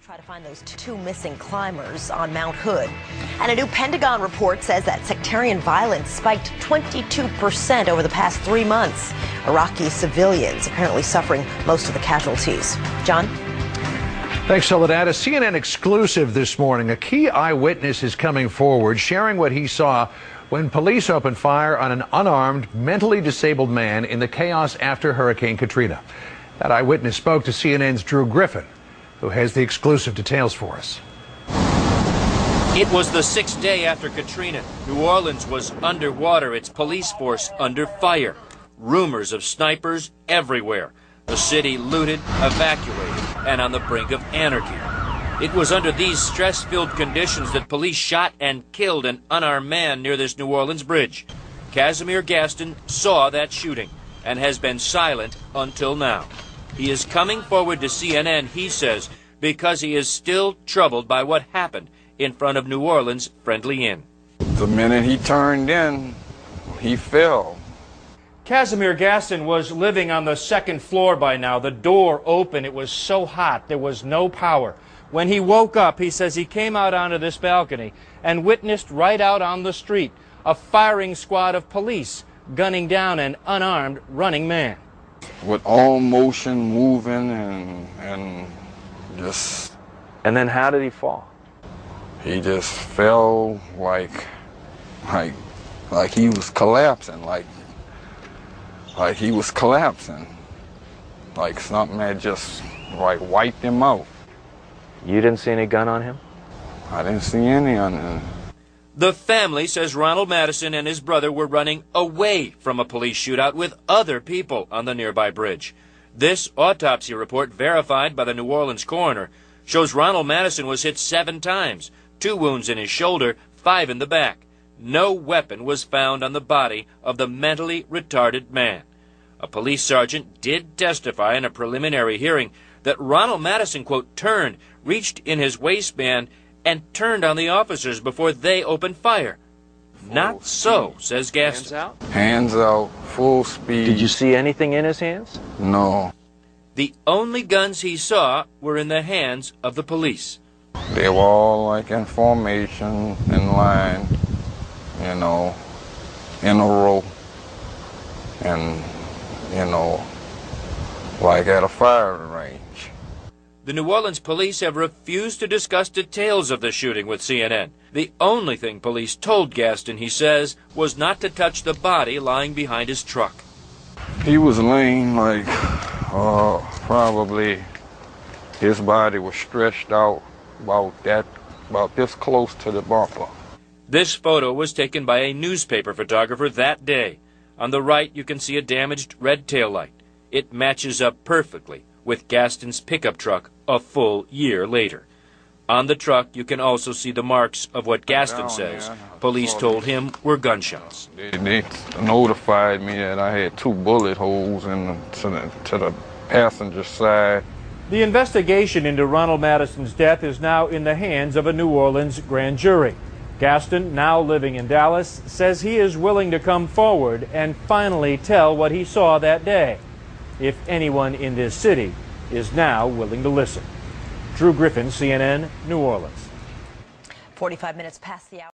Try to find those two missing climbers on Mount Hood. And a new Pentagon report says that sectarian violence spiked 22% over the past 3 months. Iraqi civilians apparently suffering most of the casualties. John? Thanks, Soledad. A CNN exclusive this morning. A key eyewitness is coming forward, sharing what he saw when police opened fire on an unarmed, mentally disabled man in the chaos after Hurricane Katrina. That eyewitness spoke to CNN's Drew Griffin, who has the exclusive details for us. It was the 6th day after Katrina. New Orleans was underwater, its police force under fire. Rumors of snipers everywhere. The city looted, evacuated, and on the brink of anarchy. It was under these stress-filled conditions that police shot and killed an unarmed man near this New Orleans bridge. Casimir Gaston saw that shooting and has been silent until now. He is coming forward to CNN, he says, because he is still troubled by what happened in front of New Orleans' Friendly Inn. The minute he turned in, he fell. Casimir Gaston was living on the 2nd floor by now. The door open. It was so hot. There was no power. When he woke up, he says he came out onto this balcony and witnessed right out on the street a firing squad of police gunning down an unarmed running man. With all motion moving and just... And then how did he fall? He just fell like he was collapsing, like he was collapsing. Like something had just like wiped him out. You didn't see any gun on him? I didn't see any on him. The family says Ronald Madison and his brother were running away from a police shootout with other people on the nearby bridge. This autopsy report, verified by the New Orleans coroner, shows Ronald Madison was hit 7 times, 2 wounds in his shoulder, 5 in the back. No weapon was found on the body of the mentally retarded man. A police sergeant did testify in a preliminary hearing that Ronald Madison, quote, turned, reached in his waistband, and turned on the officers before they opened fire. Not so, says Gaston. Hands out? Hands out, full speed. Did you see anything in his hands? No. The only guns he saw were in the hands of the police. They were all like in formation, in line, you know, in a row, and, you know, like at a firing range. The New Orleans police have refused to discuss details of the shooting with CNN. The only thing police told Gaston, he says, was not to touch the body lying behind his truck. He was laying like, probably his body was stretched out about this close to the bumper. This photo was taken by a newspaper photographer that day. On the right, you can see a damaged red taillight. It matches up perfectly with Gaston's pickup truck a full year later. On the truck, you can also see the marks of what Gaston says police told him were gunshots. They notified me that I had 2 bullet holes to the passenger side. The investigation into Ronald Madison's death is now in the hands of a New Orleans grand jury. Gaston, now living in Dallas, says he is willing to come forward and finally tell what he saw that day, if anyone in this city is now willing to listen. Drew Griffin, CNN, New Orleans. 45 minutes past the hour.